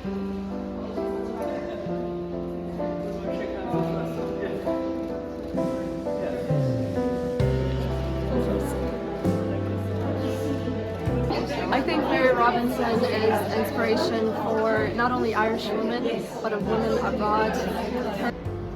I think Mary Robinson is inspiration for not only Irish women, but of women abroad.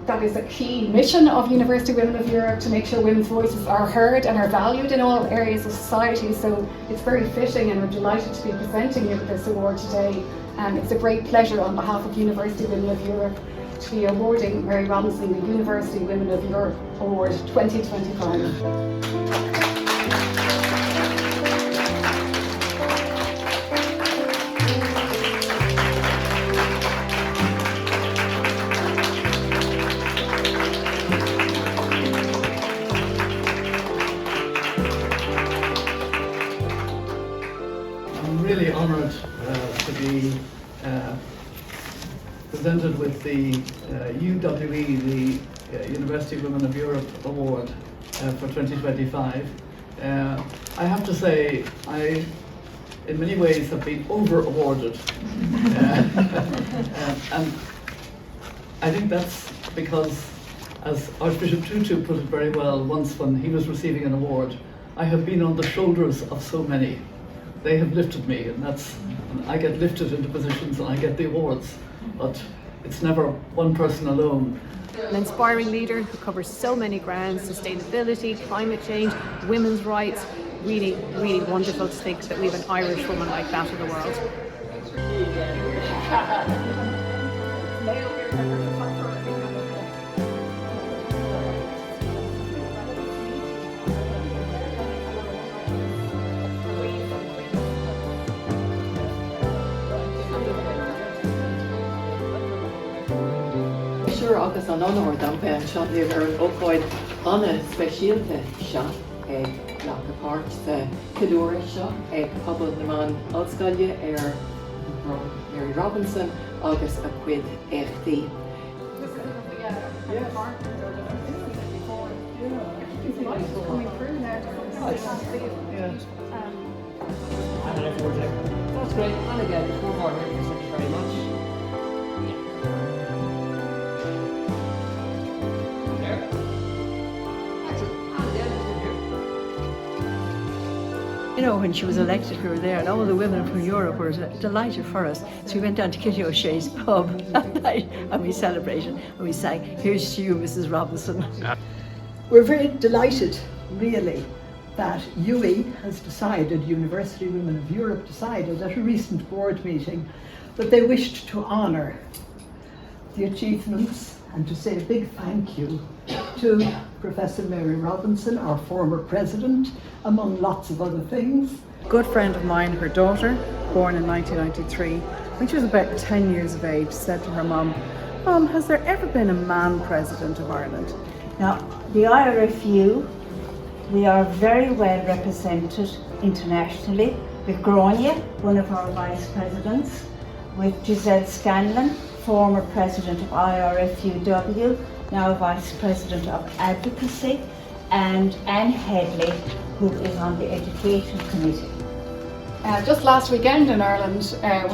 That is a key mission of University Women of Europe, to make sure women's voices are heard and are valued in all areas of society. So it's very fitting, and we're delighted to be presenting you with this award today. It's a great pleasure on behalf of University Women of Europe to be awarding Mary Robinson the University Women of Europe Award 2025. Really honoured to be presented with the UWE, the University Women of Europe Award for 2025. I have to say, I in many ways have been over-awarded. And I think that's because, as Archbishop Tutu put it very well once when he was receiving an award, I have been on the shoulders of so many. They have lifted me, and I get lifted into positions and I get the awards, but it's never one person alone. An inspiring leader who covers so many grounds: sustainability, climate change, women's rights. Really, really wonderful to think that we have an Irish woman like that in the world. Agus an anhar dá bheith an seo ar an ócáid anna speisialta seo ag leachapáirt sa cadúra seo ag pobl na man ollscoile ar Mary Robinson agus a cuid éachtaí. That's great. And again, before more, thank you very much. You know, when she was elected, we were there, and all the women from Europe were delighted for us. So we went down to Kitty O'Shea's pub that night, and we celebrated, and we sang, "Here's to you, Mrs. Robinson." We're very delighted, really, that UE has decided, University Women of Europe decided at a recent board meeting, that they wished to honour the achievements and to say a big thank you to Professor Mary Robinson, our former president, among lots of other things. A good friend of mine, her daughter, born in 1993, when she was about 10 years of age, said to her mum, "Mum, has there ever been a man president of Ireland?" Now, the IRFUW, we are very well represented internationally with Grainne, one of our vice presidents, with Giselle Scanlon, former president of IRFUW, now vice president of advocacy, and Anne Headley, who is on the education committee. Just last weekend in Ireland, a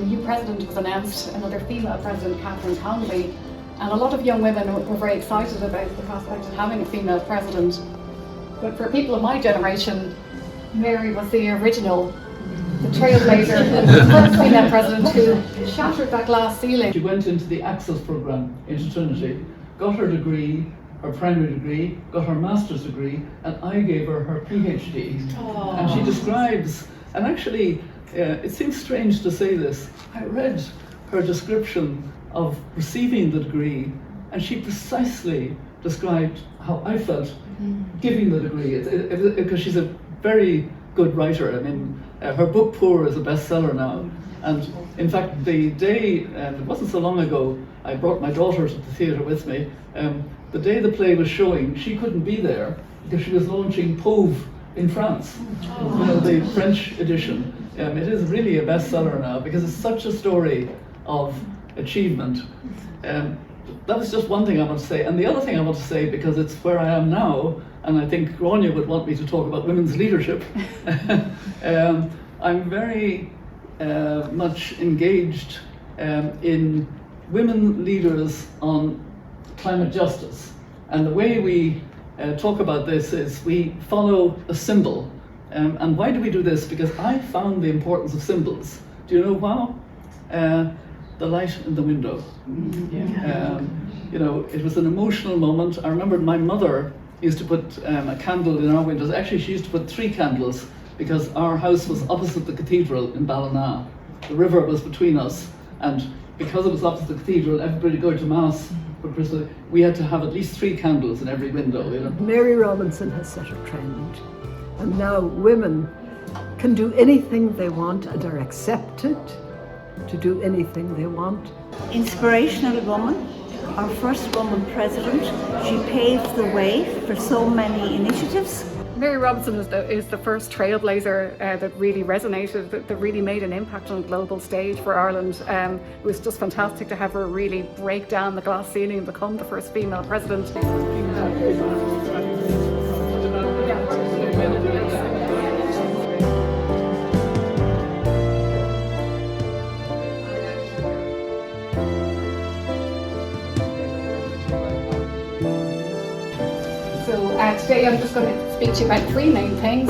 new president was announced, another female president, Catherine Connolly, and a lot of young women were very excited about the prospect of having a female president. But for people of my generation, Mary was the original, the trailblazer, the first female president who shattered that glass ceiling. She went into the Access programme into Trinity, got her degree, her primary degree, got her master's degree, and I gave her her PhD. Aww. And she describes, and actually it seems strange to say this, I read her description of receiving the degree, and she precisely described how I felt giving the degree, because she's a very good writer. I mean, her book Poor is a bestseller now, and in fact the day, and it wasn't so long ago, I brought my daughter to the theatre with me. The day the play was showing, she couldn't be there because she was launching Pauve in France, you know, the French edition. It is really a bestseller now because it's such a story of achievement. That was just one thing I want to say. And the other thing I want to say, because it's where I am now, and I think Grainne would want me to talk about women's leadership, I'm very much engaged in women leaders on climate justice. And the way we talk about this is we follow a symbol. And why do we do this? Because I found the importance of symbols. Do you know why? The light in the window. You know, it was an emotional moment. I remember my mother used to put a candle in our windows. Actually, she used to put 3 candles because our house was opposite the cathedral in Ballina. The river was between us, and because it was opposite the cathedral, everybody going to Mass for Christmas, we had to have at least 3 candles in every window, you know. Mary Robinson has set a trend, and now women can do anything they want and are accepted to do anything they want. Inspirational woman, our first woman president. She paved the way for so many initiatives. Mary Robinson is the first trailblazer that really resonated, that really made an impact on a global stage for Ireland. It was just fantastic to have her really break down the glass ceiling and become the first female president. Today I'm just going to speak to you about 3 main things.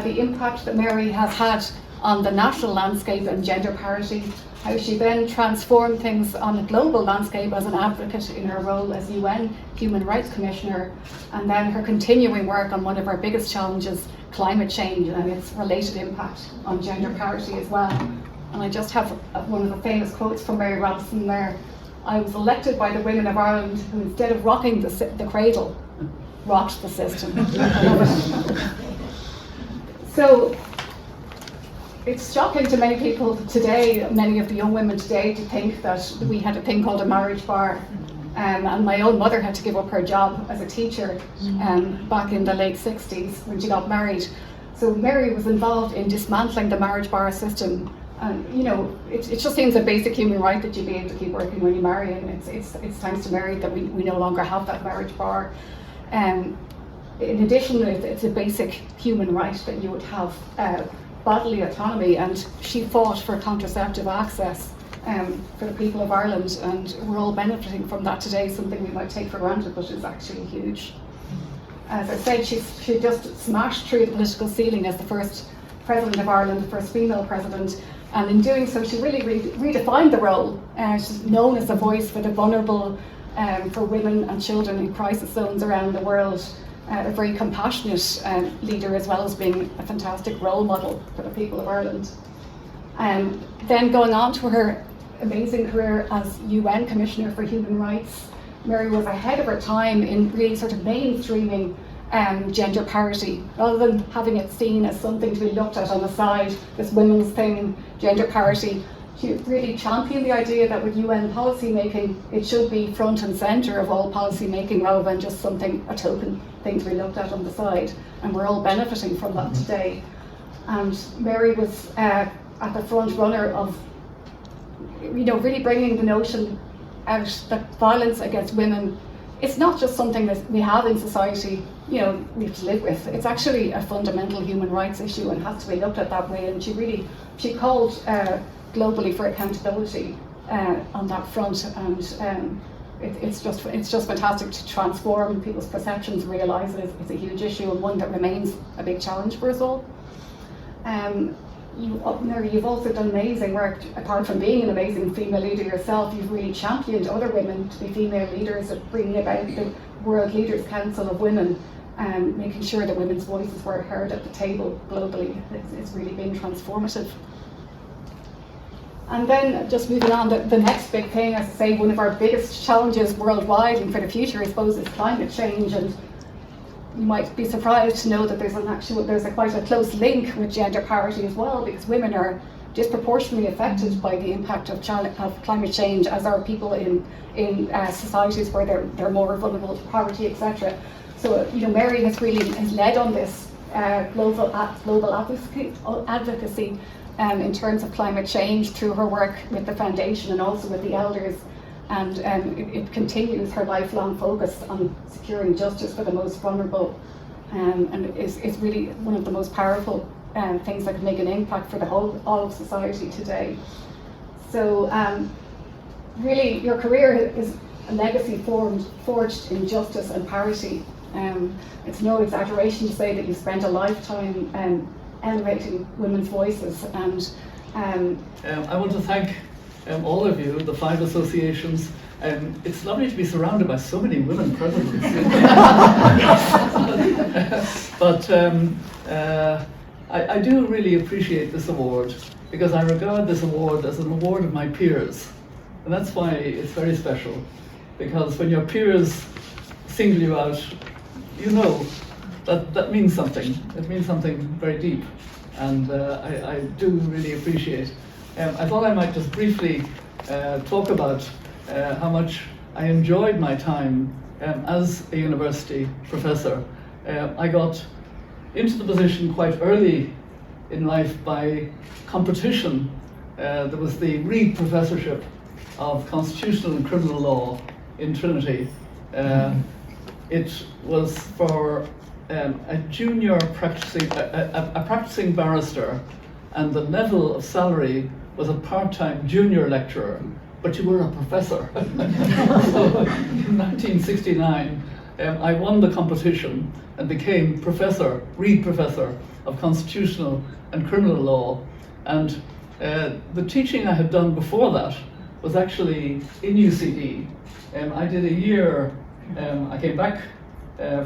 The impact that Mary has had on the national landscape and gender parity, how she then transformed things on a global landscape as an advocate in her role as UN Human Rights Commissioner, and then her continuing work on one of our biggest challenges, climate change, and its related impact on gender parity as well. And I just have one of the famous quotes from Mary Robinson there. I was elected by the women of Ireland who, instead of rocking the cradle, rocked the system. So it's shocking to many people today, many of the young women today, to think that we had a thing called a marriage bar. And my own mother had to give up her job as a teacher back in the late 60s when she got married. So Mary was involved in dismantling the marriage bar system. And you know, it just seems a basic human right that you be able to keep working when you marry, and it's thanks to Mary that we no longer have that marriage bar. In addition, it's a basic human right that you would have bodily autonomy, and she fought for contraceptive access for the people of Ireland, and we're all benefiting from that today, something we might take for granted, but is actually huge. As I said, she just smashed through the political ceiling as the first President of Ireland, the first female president, and in doing so she really redefined the role. She's known as a voice for the vulnerable, for women and children in crisis zones around the world, a very compassionate leader, as well as being a fantastic role model for the people of Ireland. Then going on to her amazing career as UN Commissioner for Human Rights, Mary was ahead of her time in really sort of mainstreaming gender parity, rather than having it seen as something to be looked at on the side, this women's thing, gender parity. She really championed the idea that with UN policy making, it should be front and centre of all policy making, rather than just a token thing to be looked at on the side. And we're all benefiting from that today. And Mary was at the front runner of, really bringing the notion out that violence against women, it's not just something that we have in society, we have to live with. It's actually a fundamental human rights issue and has to be looked at that way. And she called globally for accountability on that front, and it's just fantastic to transform people's perceptions, realise that it's a huge issue and one that remains a big challenge for us all. Mary, you've also done amazing work. Apart from being an amazing female leader yourself, you've really championed other women to be female leaders, of bringing about the World Leaders Council of Women, and making sure that women's voices were heard at the table globally. It's really been transformative. And then just moving on, the next big thing, as I say, one of our biggest challenges worldwide and for the future, I suppose, is climate change. And you might be surprised to know that there's quite a close link with gender parity as well, because women are disproportionately affected by the impact of climate change, as are people in societies where they're more vulnerable to poverty, etc. So Mary has led on this global advocacy in terms of climate change through her work with the foundation and also with the elders, and it continues her lifelong focus on securing justice for the most vulnerable, and is really one of the most powerful things that can make an impact for all of society today. So really, your career is a legacy forged in justice and parity. It's no exaggeration to say that you spent a lifetime elevating women's voices. And I want to thank all of you, the 5 associations. It's lovely to be surrounded by so many women presidents. But I do really appreciate this award, because I regard this award as an award of my peers. And that's why it's very special, because when your peers single you out, you know that means something. It means something very deep, and I do really appreciate. I thought I might just briefly talk about how much I enjoyed my time as a university professor. I got into the position quite early in life by competition. There was the Reed Professorship of Constitutional and Criminal Law in Trinity. It was for a junior practicing barrister, and the level of salary was a part-time junior lecturer, but you were a professor. So in 1969, I won the competition and became Reed Professor of Constitutional and Criminal Law. And the teaching I had done before that was actually in UCD. I did a year, I came back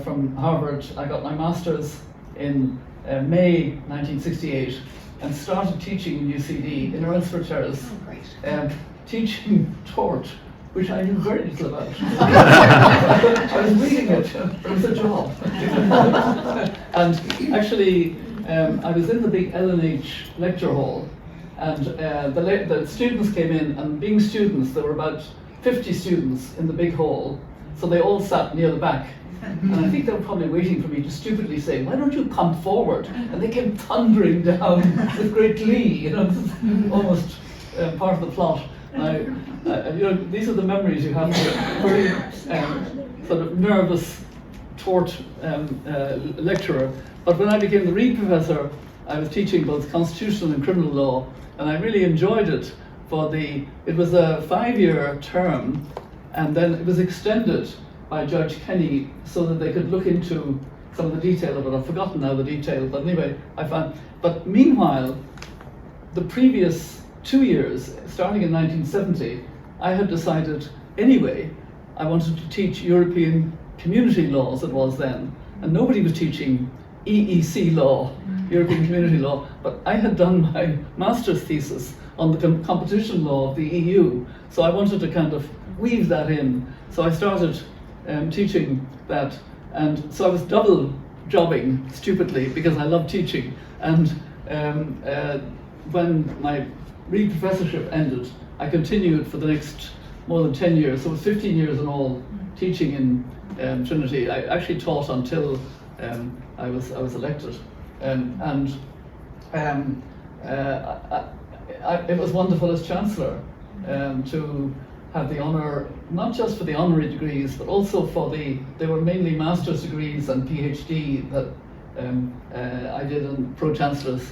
from Harvard. I got my master's in May 1968 and started teaching in UCD in Earlsford Terrace, teaching tort, which I knew very little about. I was reading it, it was a job. And actually, I was in the big L&H lecture hall, and the students came in, and being students, there were about 50 students in the big hall, so they all sat near the back. And I think they were probably waiting for me to stupidly say, "Why don't you come forward?" And they came thundering down with great glee, you know, this is almost part of the plot. And you know, these are the memories you have of a very sort of nervous tort lecturer. But when I became the Reed Professor, I was teaching both constitutional and criminal law, and I really enjoyed it. It was a 5-year term, and then it was extended by Judge Kenny so that they could look into some of the detail of it. I've forgotten now the detail, but anyway, but meanwhile, the previous 2 years, starting in 1970, I had decided anyway, I wanted to teach European community law as it was then, and nobody was teaching EEC law, European community law, but I had done my master's thesis on the competition law of the EU, so I wanted to kind of weave that in. So I started teaching that, and so I was double jobbing stupidly because I love teaching. And when my Reed Professorship ended, I continued for the next more than 10 years, so it was 15 years in all teaching in Trinity. I actually taught until I was elected, and it was wonderful as Chancellor to have the honour, not just for the honorary degrees, but also for they were mainly master's degrees and PhD that I did, and Pro-Chancellors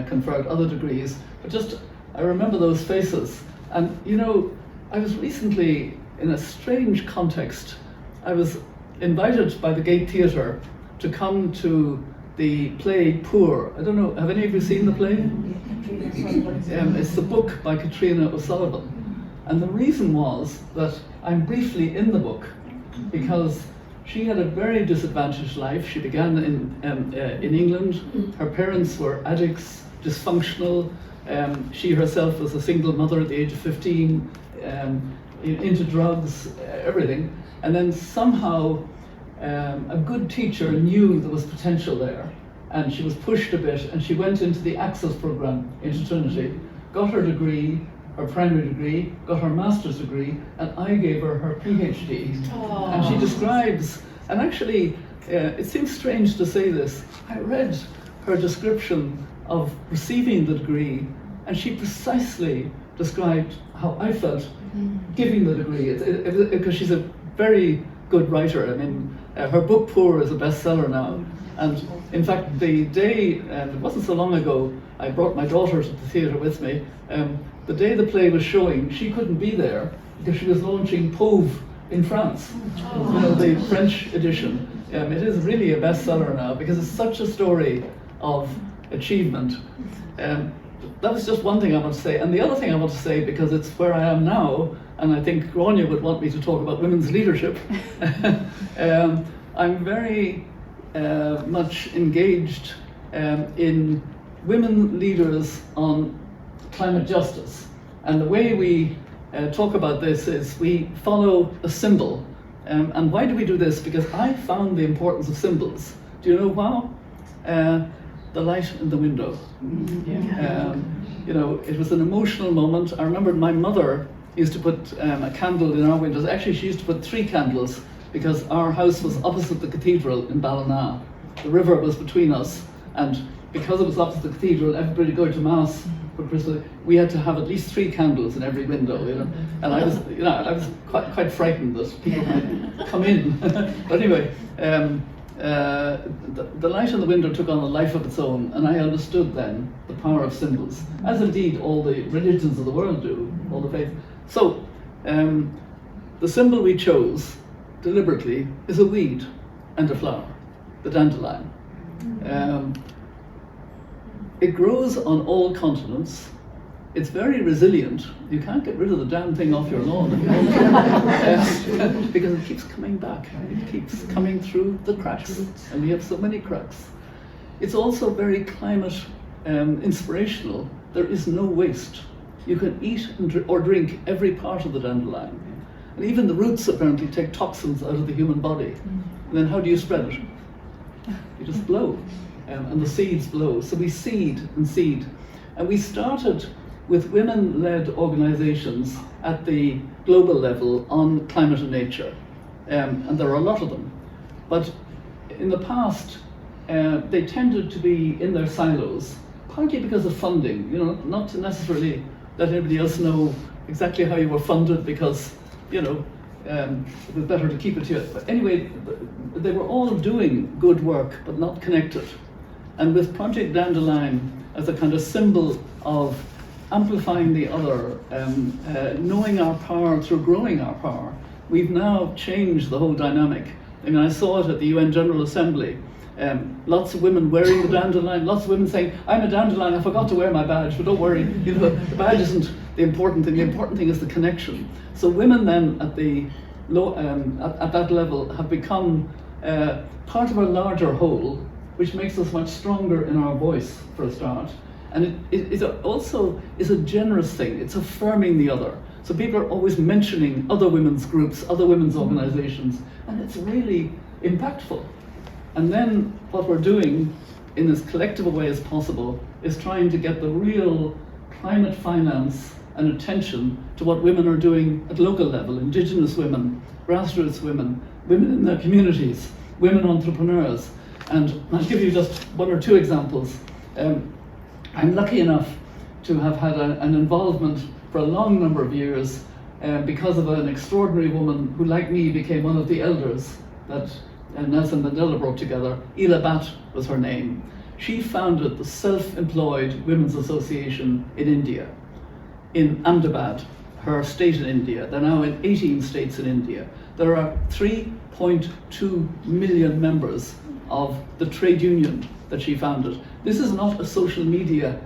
conferred other degrees. But just, I remember those faces. And you know, I was recently in a strange context. I was invited by the Gate Theatre to come to the play Poor. I don't know, have any of you seen the play? It's the book by Katriona Sullivan. And the reason was that I'm briefly in the book because she had a very disadvantaged life. She began in England. Her parents were addicts, dysfunctional. She herself was a single mother at the age of 15, into drugs, everything. And then somehow a good teacher knew there was potential there, and she was pushed a bit, and she went into the Access program into Trinity, got her degree, her primary degree, got her master's degree, and I gave her her PhD. Aww. And she describes, and actually it seems strange to say this, I read her description of receiving the degree, and she precisely described how I felt giving the degree, because she's a very good writer. I mean, her book Poor is a bestseller now. And in fact, the day, and it wasn't so long ago, I brought my daughter to the theatre with me. The day the play was showing, she couldn't be there because she was launching Pauve in France, you know, the French edition. It is really a bestseller now because it's such a story of achievement. That was just one thing I want to say. And the other thing I want to say, because it's where I am now, and I think Grainne would want me to talk about women's leadership, I'm very much engaged in women leaders on climate justice. And the way we talk about this is we follow a symbol. And why do we do this? Because I found the importance of symbols. Do you know why? The light in the window. You know, it was an emotional moment. I remember my mother used to put a candle in our windows. Actually, she used to put 3 candles because our house was opposite the cathedral in Ballina. The river was between us, and because it was opposite the cathedral, everybody going to mass for Christmas, we had to have at least 3 candles in every window, you know. And I was quite frightened that people might come in. But anyway, the light in the window took on a life of its own, and I understood then the power of symbols, as indeed all the religions of the world do, all the faiths. So, the symbol we chose deliberately is a weed and a flower, the dandelion. It grows on all continents. It's very resilient. You can't get rid of the damn thing off your lawn if you want to, because it keeps coming back. It keeps coming through the cracks, and we have so many cracks. It's also very climate inspirational. There is no waste. You can eat or drink every part of the dandelion. And even the roots apparently take toxins out of the human body. And then how do you spread it? You just blow, and the seeds blow. So we seed and seed. And we started with women-led organizations at the global level on climate and nature. And there are a lot of them. But in the past, they tended to be in their silos, partly because of funding, you know, not to necessarily let anybody else know exactly how you were funded, because, you know, it was better to keep it to it. But anyway, they were all doing good work, but not connected. And with Project Dandelion as a kind of symbol of amplifying the other, knowing our power through growing our power, we've now changed the whole dynamic. I mean, I saw it at the UN General Assembly. Lots of women wearing the dandelion, lots of women saying, I'm a dandelion, I forgot to wear my badge, but don't worry, you know, the badge isn't the important thing is the connection. So women then at the at that level have become part of a larger whole, which makes us much stronger in our voice, for a start. And it also is a generous thing, it's affirming the other. So people are always mentioning other women's groups, other women's organizations, and it's really impactful. And then what we're doing in as collective a way as possible is trying to get the real climate finance and attention to what women are doing at local level, Indigenous women, grassroots women, women in their communities, women entrepreneurs. And I'll give you just 1 or 2 examples. I'm lucky enough to have had an involvement for a long number of years because of an extraordinary woman who, like me, became one of the elders that Nelson Mandela brought together. Ila Bhatt was her name. She founded the Self-Employed Women's Association in India, in Ahmedabad, her state in India. They're now in 18 states in India. There are 3.2 million members of the trade union that she founded. This is not a social media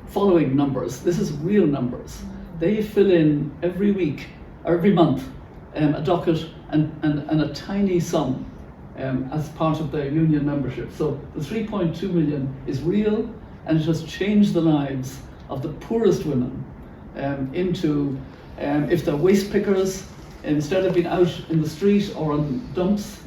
following numbers, this is real numbers. They fill in every week, or every month, a docket and a tiny sum as part of their union membership. So the 3.2 million is real, and it has changed the lives of the poorest women into, if they're waste pickers, instead of being out in the street or on dumps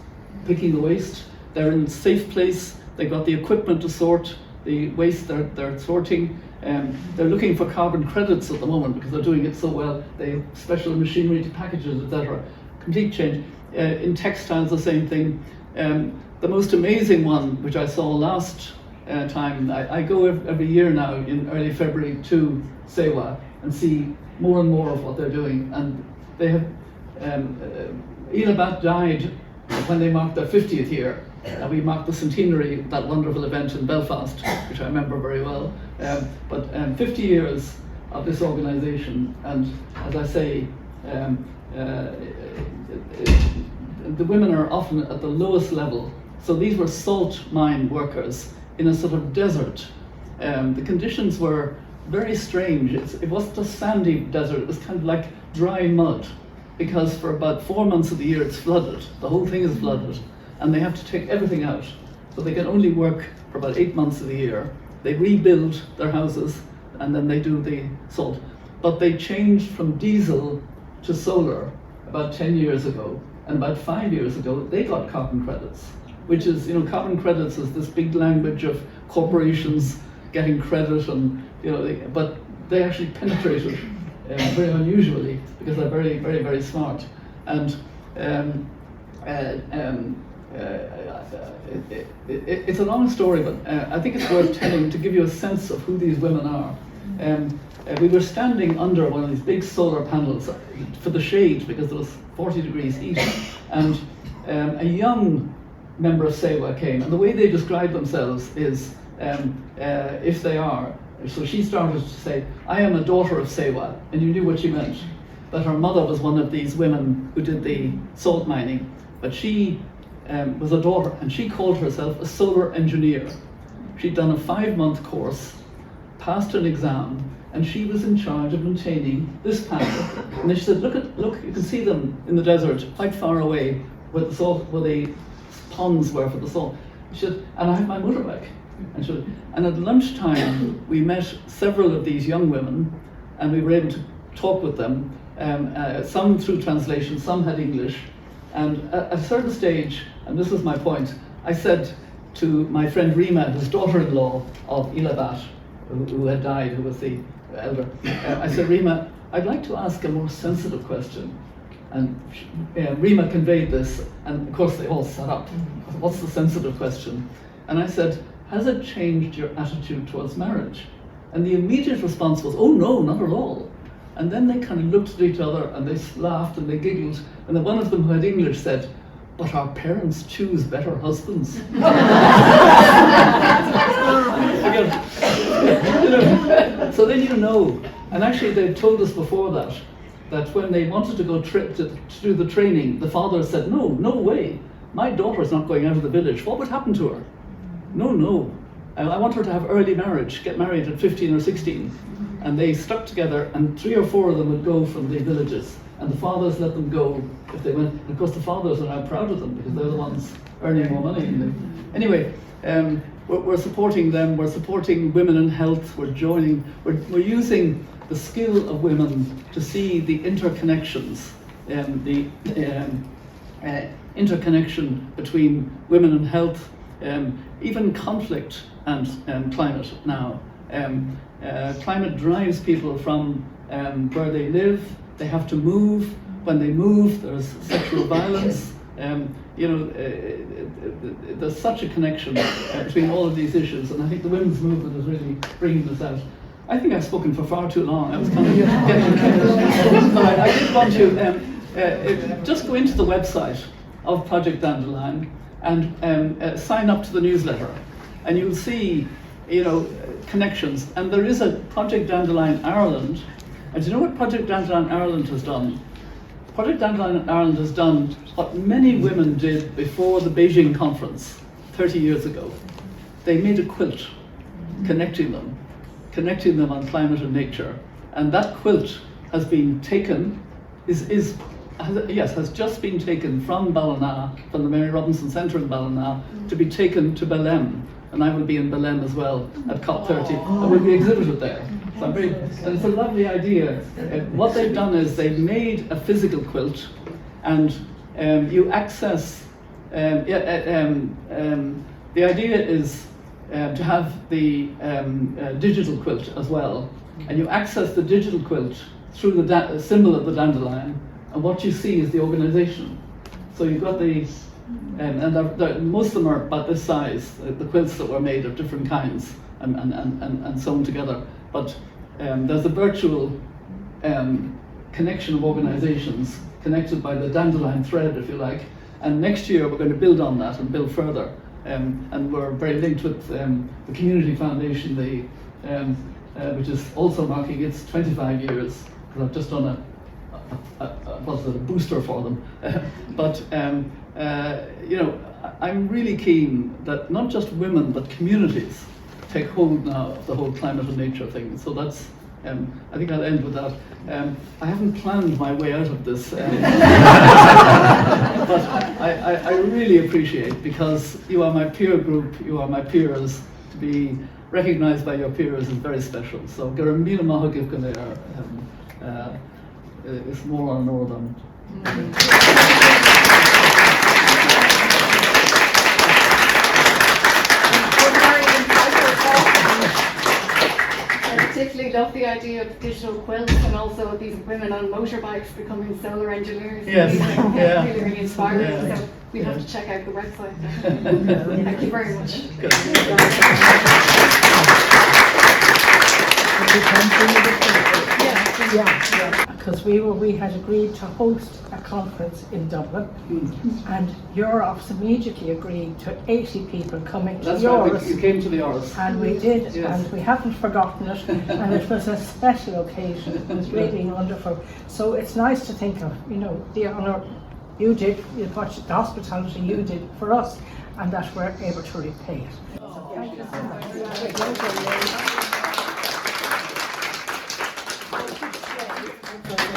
picking the waste, they're in a safe place, they've got the equipment to sort the waste they're sorting. They're looking for carbon credits at the moment because they're doing it so well. They have special machinery to package it, etc. Complete change. In textiles, the same thing. The most amazing one, which I saw last time, I go every year now in early February to Sewa and see more and more of what they're doing. And they have, Ila Bhatt died when they marked their 50th year. We marked the centenary, that wonderful event in Belfast, which I remember very well. But 50 years of this organisation, and as I say, the women are often at the lowest level. So these were salt mine workers in a sort of desert. The conditions were very strange. It wasn't a sandy desert, it was kind of like dry mud, because for about 4 months of the year it's flooded. The whole thing is flooded, and they have to take everything out. So they can only work for about 8 months of the year. They rebuild their houses, and then they do the salt. But they changed from diesel to solar about 10 years ago, and about 5 years ago they got carbon credits, which is, carbon credits is this big language of corporations getting credit, and but they actually penetrated very unusually, because they're very, very, very smart. And it's a long story, but I think it's worth telling to give you a sense of who these women are. We were standing under one of these big solar panels for the shade, because there was 40 degrees heat, and a young member of CEWA came, and the way they describe themselves is, if they are, so she started to say, I am a daughter of CEWA, and you knew what she meant, that her mother was one of these women who did the salt mining, but she was a daughter, and she called herself a solar engineer. She'd done a 5-month course, passed an exam, and she was in charge of maintaining this panel. And then she said, look, you can see them in the desert, quite far away, where the ponds were for the salt. She said, and I have my motorbike. And at lunchtime, we met several of these young women, and we were able to talk with them, some through translation, some had English. And at a certain stage, and this is my point, I said to my friend Rima, his daughter-in-law of Ilabat, who had died, who was the elder, I said, Rima, I'd like to ask a more sensitive question. And Rima conveyed this, and of course they all sat up. What's the sensitive question? And I said, has it changed your attitude towards marriage? And the immediate response was, oh no, not at all. And then they kind of looked at each other, and they laughed and they giggled, and then one of them who had English said, but our parents choose better husbands. So then and actually they told us before that when they wanted to go to do the training, the father said, no way, my daughter's not going out of the village, what would happen to her? No, I want her to have early marriage, get married at 15 or 16. And they stuck together, and 3 or 4 of them would go from the villages, and the fathers let them go if they went. And of course the fathers are now proud of them, because they're the ones earning more money. Anyway, we're supporting them, we're supporting women in health, we're using the skill of women to see the interconnections, interconnection between women and health, even conflict and climate now. Climate drives people from where they live. They have to move. When they move, there's sexual violence. There's such a connection between all of these issues, and I think the women's movement is really bringing this out. I think I've spoken for far too long. I was kind of getting but I did want to just go into the website of Project Dandelion and sign up to the newsletter, and you'll see connections. And there is a Project Dandelion Ireland, and do you know what Project Dandelion Ireland has done? Project Dandelion Ireland has done what many women did before the Beijing conference 30 years ago. They made a quilt connecting them on climate and nature, and that quilt has been taken, has just been taken from Ballina, from the Mary Robinson Centre in Ballina, to be taken to Belém, and I will be in Belém as well at COP30, and will be exhibited there. So and it's a lovely idea. What they've done is they've made a physical quilt, and you access. The idea is to have the digital quilt as well, and you access the digital quilt through the symbol of the dandelion, and what you see is the organisation. So you've got the, and most of them are about this size, the quilts that were made of different kinds and sewn together. But there's a virtual connection of organisations connected by the dandelion thread, if you like, And next year we're going to build on that and build further. And we're very linked with the Community Foundation, which is also marking its 25 years, because I've just done a booster for them. But you know, I'm really keen that not just women but communities take hold now of the whole climate and nature thing. So that's, I think I'll end with that. I haven't planned my way out of this, but I really appreciate, because you are my peer group, you are my peers. To be recognised by your peers is very special. So Grainne Keane is more an order. I particularly love the idea of digital quilts and also these women on motorbikes becoming solar engineers. Yes, yeah. Really, really inspiring. Yeah. So we have to check out the website. Thank you very much. Because we had agreed to host a conference in Dublin, and your office immediately agreed to 80 people coming to That's yours. right, you came to the Aras. And we did, Yes. and we haven't forgotten it, and it was a special occasion. It was really wonderful. So it's nice to think of, you know, the honour you did, the hospitality you did for us, and that we're able to repay it. So thank you so much.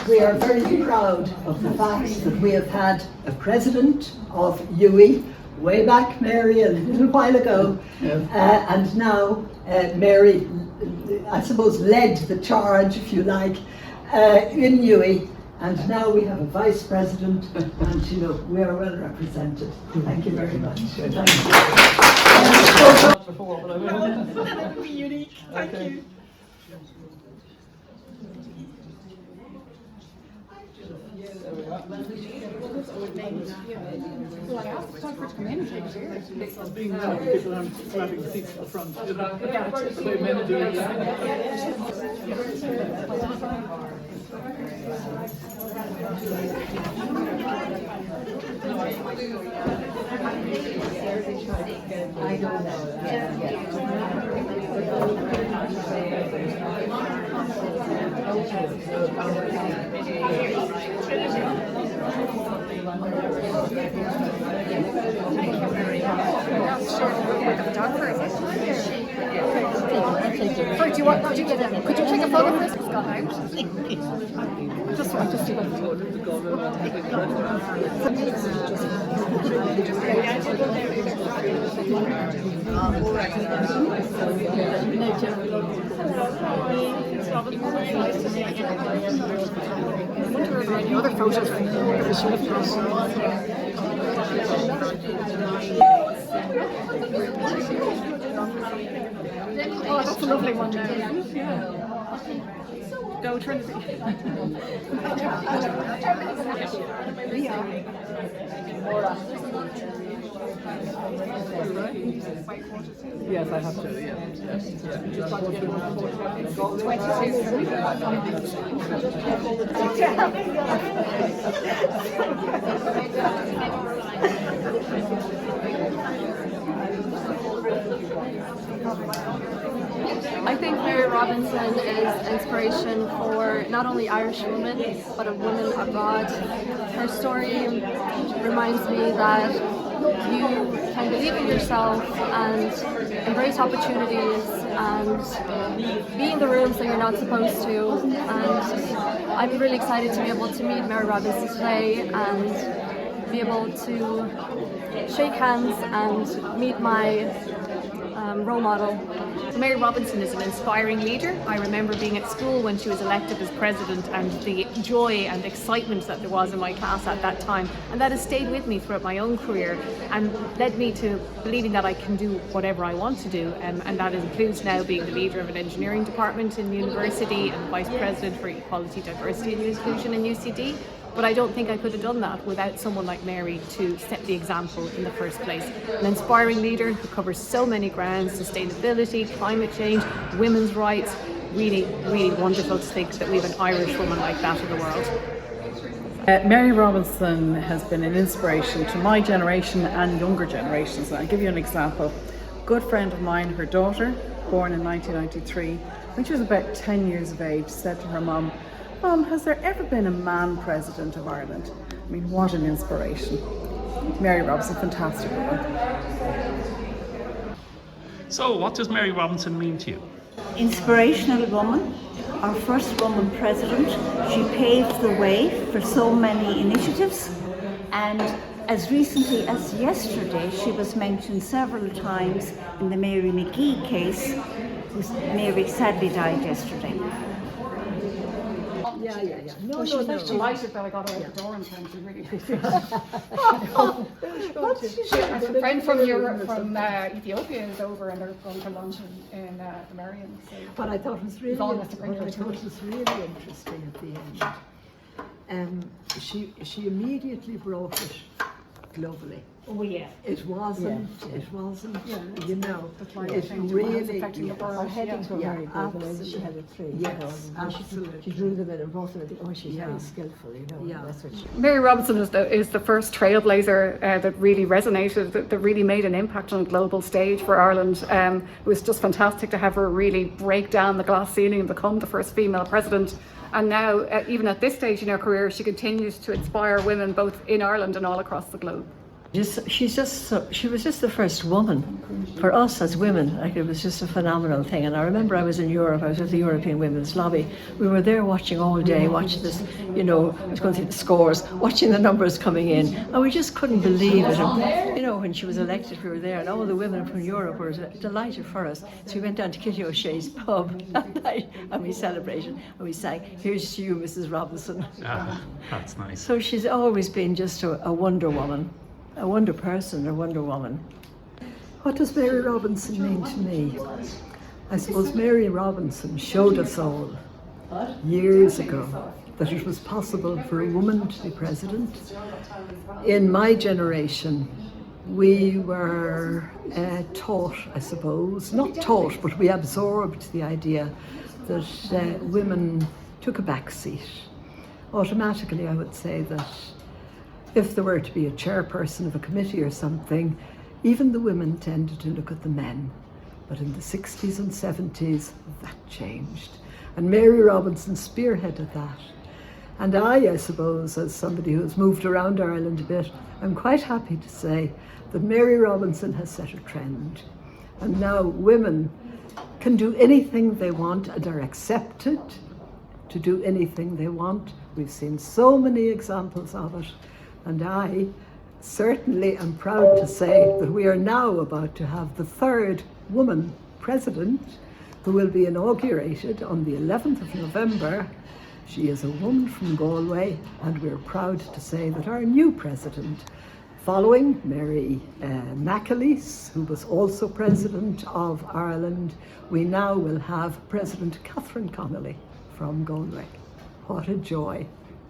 We are very proud of the fact that we have had a president of UWI way back, Mary, a little while ago, and now Mary, I suppose, led the charge, if you like, in UWI, and now we have a vice president, and you know, we are well represented. Thank you very much. Thank you. That would be unique. Thank you. Well, I asked time for it to come in and take it. It's being loud, people aren't grabbing seats at the front. The way men do it. I know that. Sorry, could you take a photo of this? Got out. I just want to see what are there any other photos that we should Oh, that's a lovely one there. Go Trinity. Yes, I have to, I think Mary Robinson is inspiration for not only Irish women, but of women abroad. Her story reminds me that you can believe in yourself and embrace opportunities and be in the rooms that you're not supposed to. And I'm really excited to be able to meet Mary Robinson today and be able to shake hands and meet my role model. Mary Robinson is an inspiring leader. I remember being at school when she was elected as president and the joy and excitement that there was in my class at that time, and that has stayed with me throughout my own career and led me to believing that I can do whatever I want to do, and that includes now being the leader of an engineering department in the university and vice president for equality, diversity and inclusion in UCD. But I don't think I could have done that without someone like Mary to set the example in the first place. An inspiring leader who covers so many grounds: sustainability, climate change, women's rights, really, really wonderful to think that we have an Irish woman like that in the world. Mary Robinson has been an inspiration to my generation and younger generations. And I'll give you an example. A good friend of mine, her daughter, born in 1993, when she was about 10 years of age, said to her mum, "Mum, has there ever been a man president of Ireland?" I mean, what an inspiration. Mary Robinson, fantastic woman. So, what does Mary Robinson mean to you? Inspirational woman, our first woman president. She paved the way for so many initiatives, and as recently as yesterday she was mentioned several times in the Mary McGee case. Mary sadly died yesterday. Yeah. No, She was no. delighted that I got her out the door in time. She really appreciated it. What's she A friend from Europe, from Ethiopia, is over, and they're going to lunch in the Marion. So What I thought was really, Yvonne has to bring her to interesting at the end, she immediately brought it globally. Oh yeah. It wasn't, you know, climate it change really, affecting the birds. Her headings were very good, the way that absolutely. she had it through. Yes, You know, and absolutely. She drew them in and brought them in. Oh, she's Yeah. very skillful, you know. Yeah. That's what she. Mary Robinson is the first trailblazer that really resonated, that really made an impact on a global stage for Ireland. It was just fantastic to have her really break down the glass ceiling and become the first female president. And now, even at this stage in her career, she continues to inspire women both in Ireland and all across the globe. She was just the first woman for us as women. Like, it was just a phenomenal thing. And I remember I was in Europe. I was with the European Women's Lobby. We were there watching all day, watching this. You know, I was going through the scores, watching the numbers coming in, and we just couldn't believe it. And, you know, when she was elected, we were there, and all the women from Europe were delighted for us. So we went down to Kitty O'Shea's pub that night, and we celebrated, and we sang, "Here's to you, Mrs. Robinson." Ah, that's nice. So she's always been just a wonder woman. A wonder person, a wonder woman. What does Mary Robinson mean to me? I suppose Mary Robinson showed us all years ago that it was possible for a woman to be president. In my generation, we were taught, I suppose, not taught, but we absorbed the idea that women took a back seat. Automatically, I would say that if there were to be a chairperson of a committee or something, even the women tended to look at the men. But in the 60s and 70s, that changed. And Mary Robinson spearheaded that. And I suppose, as somebody who's moved around Ireland a bit, I'm quite happy to say that Mary Robinson has set a trend. And now women can do anything they want and are accepted to do anything they want. We've seen so many examples of it. And I certainly am proud to say that we are now about to have the third woman president, who will be inaugurated on the 11th of November. She is a woman from Galway, and we're proud to say that our new president, following Mary McAleese, who was also president of Ireland, we now will have President Catherine Connolly from Galway. What a joy.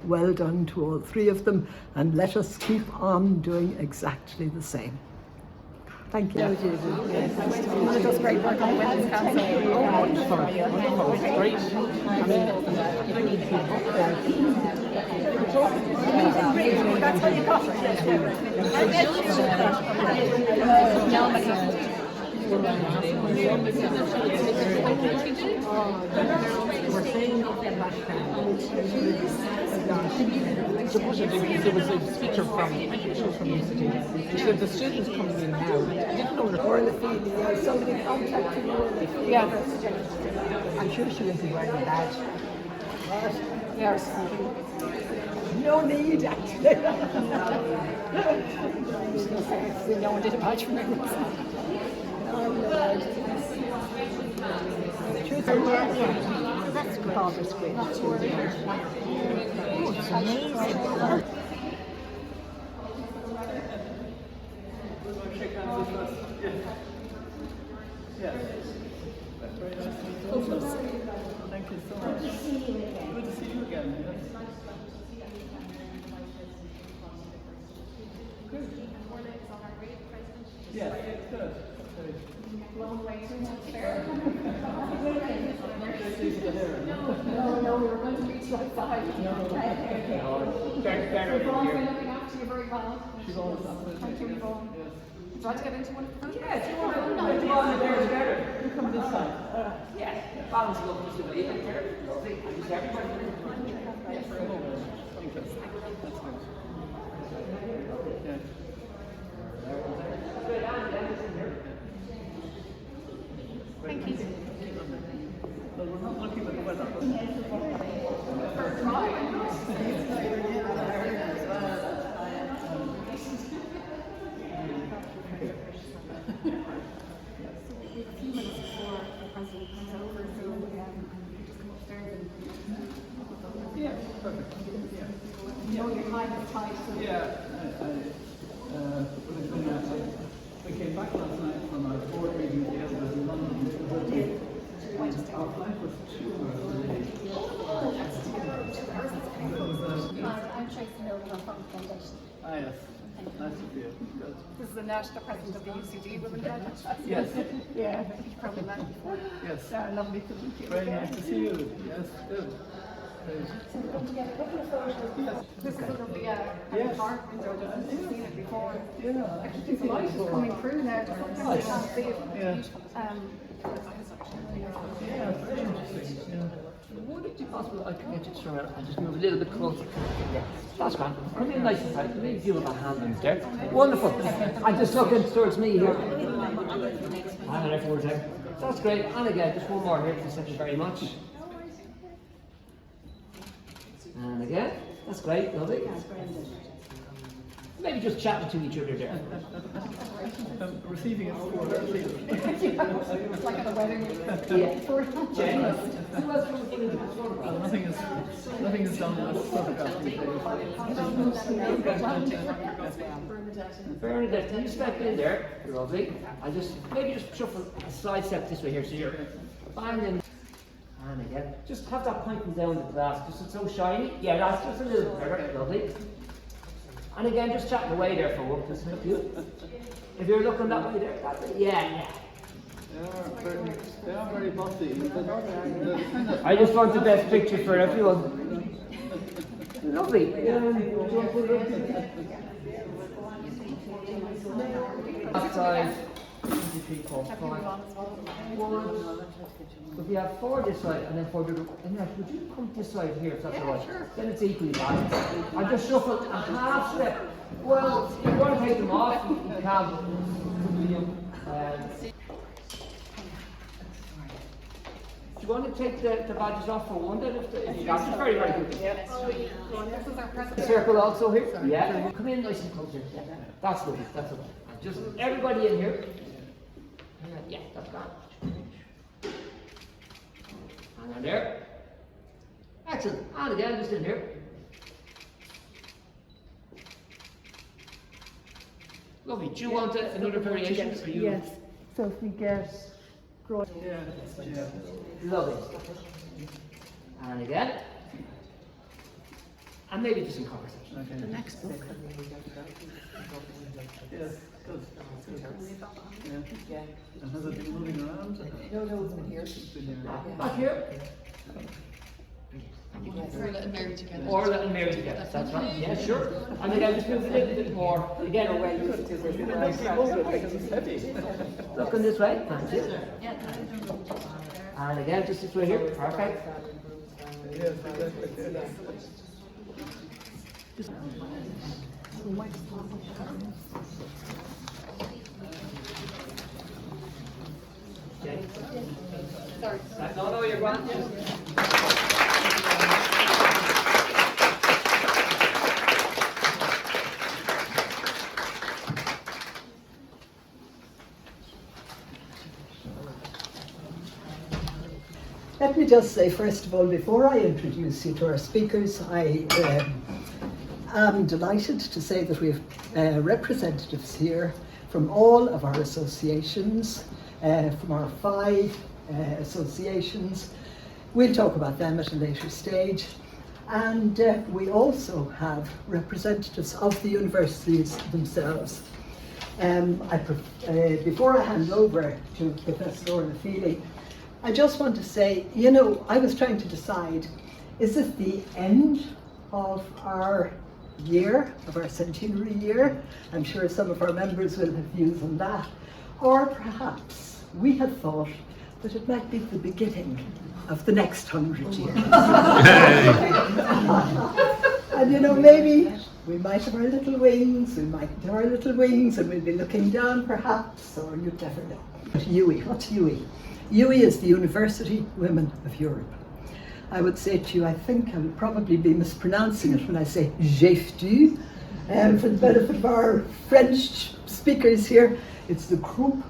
Well done to all three of them, and let us keep on doing exactly the same. Thank you. One of those great work on the Women's Council. Wonderful, it's great. I mean, That's how you got we're saying there was a speaker from UCD. She said the students coming in now. I didn't know Orla Feely, somebody contacted me. Yeah. I'm sure she wasn't wearing a badge. Yes. No need, actually. No one did a badge for me. That's great. Oh, that's great. Oh, it's amazing. Thank you so much. Good to see you again. Yes, good. Long way to looking after you very well. She's always Thank you, Yvonne. Would you like to get into one of the photos? Yes, you want to go on there together. You come this side. Yes, balance it up just a bit. Lovely. And just everybody. Yes, very good. Thank you. That's good. Yeah. Thank you. Well, we're not lucky with the weather. Yeah, perfect. Yeah. You know your time is tight. So Yeah, we came back last night from our board meeting with the elders in London. Our flight was 2 hours delayed. I'm Tracy Miller from the Foundation. Ah, yes. Nice to see you. Good. This is Annette, the president of the UCD Women Graduates. Yes. Yeah, you probably met before. Yes. Lovely to meet you. Very nice to see you. Yes, good. Great. This is a lovely Yes. apartment. I've seen it before. Yeah. Actually, the light is coming through now. Just something to see it. Yeah. Yeah, very interesting. Yeah. Would it be possible I could get you to turn around and just move a little bit closer? Yeah, that's grand. Come in nice and tight. Maybe you have a hand in there. Wonderful. And just looking towards me here. And there towards there. That's great. And again, just one more here. Thank you very much. And again, that's great. Lovely. Maybe just chatting to each other there. Receiving it for our leader. It's like at a wedding. Yeah. Generous. Nothing is done unless photographed these days. Bernadette, can you step in there? You're lovely. I'll just maybe just shuffle a side step this way here, so you're bang in. And again, just have that pointing down the glass, just it's so shiny. Yeah, that's just a little bit better. Lovely. And again, just chatting away there for one, just help you. If you're looking that way there, that's it. Yeah. They are very bossy. I just want the best picture for everyone. Lovely. Outside. But we have 4 this side and then 4 the other. Annette, would you come this side here if that's all right? Sure. Then it's equally balanced. I just shuffle a half step. Well, if you want to take them off, you can. Do you want to take the badges off for one then? If you got it? Very, very good. This is our president. Circle also here? Yeah. Come in nice and close here. That's lovely. That's lovely. Just everybody in here. Yeah, that's gone. And on there. Excellent. And again, just in here. Lovely. Do you want another variation? Yes. So if we get Yeah. Lovely. And again. And maybe just some conversation. Okay. the next book. Yes. Good. Yeah. And has it been moving around? No, it's been here. It's been here. Back here. Orla and Mary together. Orla and Mary together. That's right. Yeah, sure. And again, just move a little bit more. Again, away. Looking this way. Thank you. And again, just this way here. Perfect. Yes, exactly. Sorry. No, you're grand. Let me just say, first of all, before I introduce you to our speakers, I am delighted to say that we have representatives here from all of our associations, from our 5 associations. We'll talk about them at a later stage. And we also have representatives of the universities themselves. Before I hand over to Professor Orla Feely, I just want to say, you know, I was trying to decide Is it the end of our year, of our centenary year? I'm sure some of our members will have views on that. Or perhaps we had thought that it might be the beginning of the next 100 years. And you know, maybe we might have our little wings, and we'll be looking down perhaps, or you'd never know. But UE, what's UE? UE is the University Women of Europe. I would say to you, I think I would probably be mispronouncing it when I say GEFTU. For the benefit of our French speakers here, it's the Groupe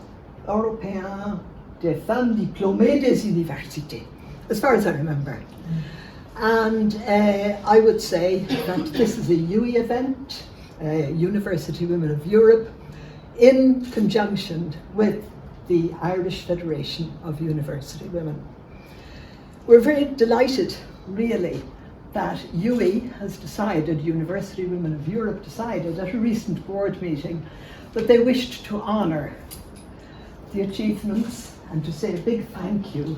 Européen des Femmes Diplômées des Universités, as far as I remember. And I would say that this is a UE event, University Women of Europe, in conjunction with the Irish Federation of University Women. We're very delighted, really, that UE has decided, University Women of Europe decided at a recent board meeting that they wished to honour the achievements and to say a big thank you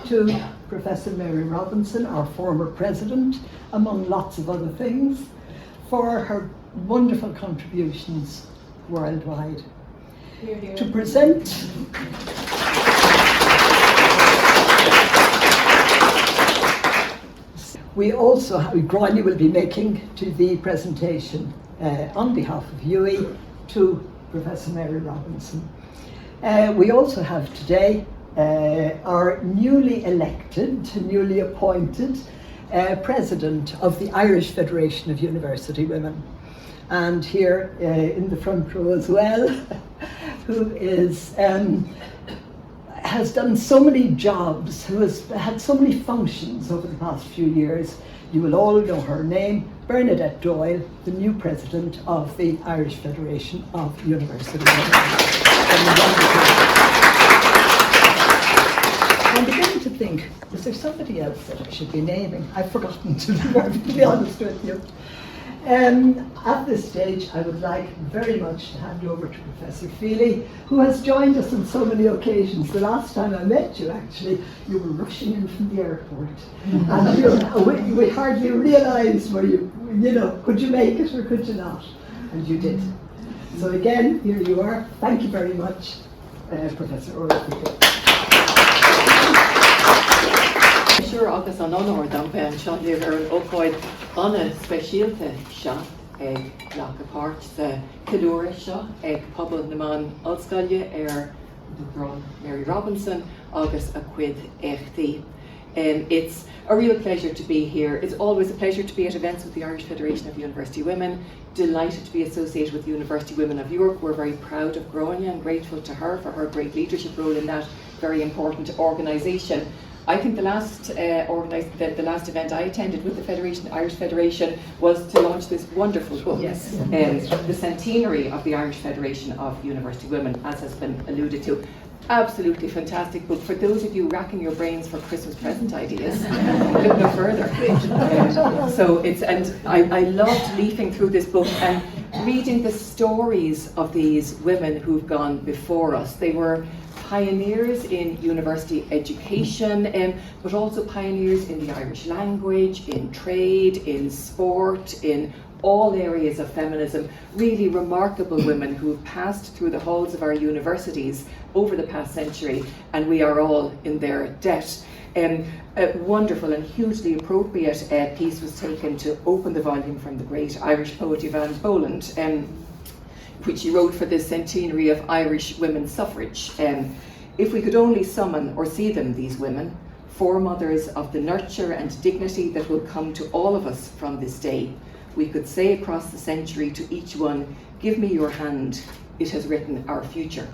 to Professor Mary Robinson, our former president, among lots of other things, for her wonderful contributions worldwide. Here, here. To present we also, Grainne will be making to the presentation on behalf of UE to Professor Mary Robinson. We also have today our newly elected, newly appointed president of the Irish Federation of University Women. And here in the front row as well, who is has done so many jobs, who has had so many functions over the past few years. You will all know her name, Bernadette Doyle, the new president of the Irish Federation of University Women. I'm beginning to think, is there somebody else that I should be naming? I've forgotten to be honest with you. At this stage, I would like very much to hand over to Professor Feely, who has joined us on so many occasions. The last time I met you, actually, you were rushing in from the airport. And we hardly realised, were you know, could you make it or could you not? And you did. So again, here you are. Thank you very much, Professor Orla Feely. Sure, agus an honor dam be an Sean Aoife Ahern anna speisialte seo ag Lacha Páirt sa Cadúra seo ag pobl na man Alscaile Dr. Mary Robinson agus a cuid éachtaí. It's a real pleasure to be here. It's always a pleasure to be at events with the Irish Federation of University Women. Delighted to be associated with the University Women of Europe. We're very proud of Grainne and grateful to her for her great leadership role in that very important organisation. I think the last event I attended with the Irish Federation was to launch this wonderful book, yes. The Centenary of the Irish Federation of University Women, as has been alluded to. Absolutely fantastic book. For those of you racking your brains for Christmas present ideas, look no further. I loved leafing through this book and reading the stories of these women who've gone before us. They were pioneers in university education, but also pioneers in the Irish language, in trade, in sport, in all areas of feminism. Really remarkable women who have passed through the halls of our universities over the past century, and we are all in their debt. A wonderful and hugely appropriate piece was taken to open the volume from the great Irish poet Evan Boland, which he wrote for the centenary of Irish women's suffrage. If we could only summon or see them, these women, foremothers of the nurture and dignity that will come to all of us from this day, we could say across the century to each one, give me your hand, it has written our future.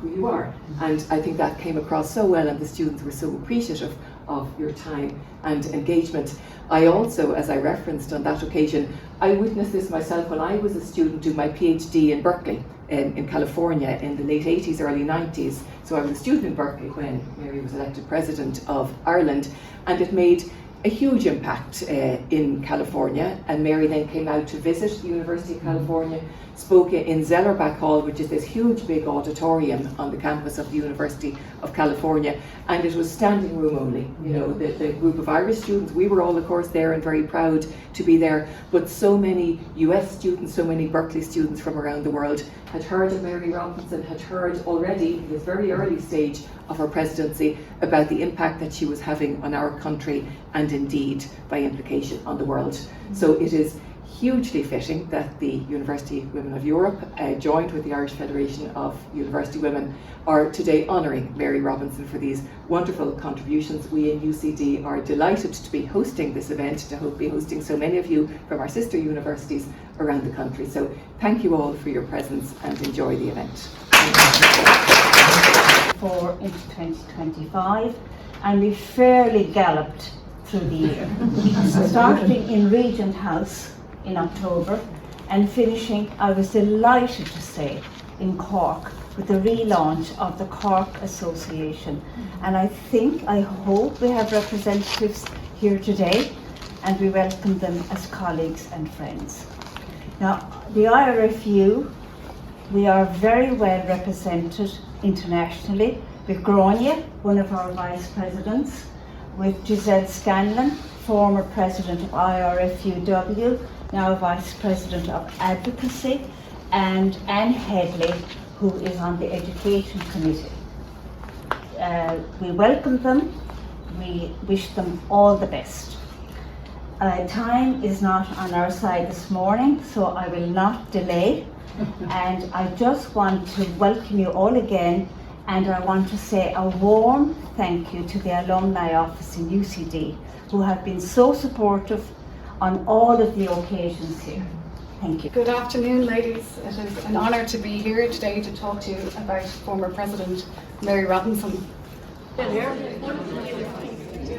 Who you are. And I think that came across so well, and the students were so appreciative of your time and engagement. I also, as I referenced on that occasion, I witnessed this myself when I was a student doing my PhD in Berkeley, in California, in the late 80s, early 90s. So I was a student in Berkeley when Mary was elected President of Ireland, and it made a huge impact in California, and Mary then came out to visit the University of California, spoke in Zellerbach Hall, which is this huge big auditorium on the campus of the University of California, and it was standing room only. You know, the group of Irish students, we were all of course there and very proud to be there, but so many US students, so many Berkeley students from around the world had heard of Mary Robinson, had heard already in this very early stage of her presidency about the impact that she was having on our country and indeed by implication on the world. So it is hugely fitting that the University Women of Europe, joined with the Irish Federation of University Women, are today honouring Mary Robinson for these wonderful contributions. We in UCD are delighted to be hosting this event, to be hosting so many of you from our sister universities around the country. So thank you all for your presence and enjoy the event. For into 2025, and we fairly galloped through the year, starting in Regent House in October and finishing, I was delighted to say, in Cork with the relaunch of the Cork Association. And I hope we have representatives here today, and we welcome them as colleagues and friends. Now, the IRFUW, we are very well represented internationally with Grainne, one of our vice presidents, with Giselle Scanlon, former president of IRFUW, now vice president of advocacy, and Anne Headley, who is on the education committee. We welcome them, we wish them all the best. Time is not on our side this morning, so I will not delay. And I just want to welcome you all again, and I want to say a warm thank you to the alumni office in UCD, who have been so supportive on all of the occasions here. Thank you. Good afternoon, ladies. It is an honour to be here today to talk to you about former President Mary Robinson. In here.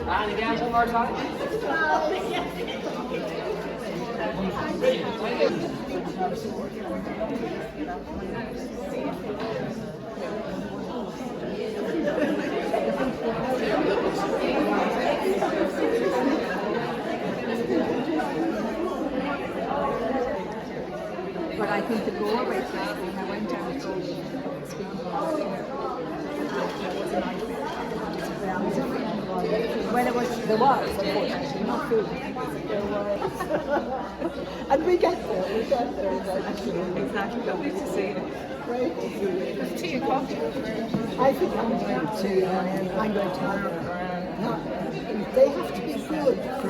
And again, one more time. But I think the Galway thing, I went down to speaking about it. Well, there was, unfortunately, not food. And we get there, actually. Exactly, lovely to see you. Great to see you. It's 2 o'clock. I think I'm going to, they have to be good for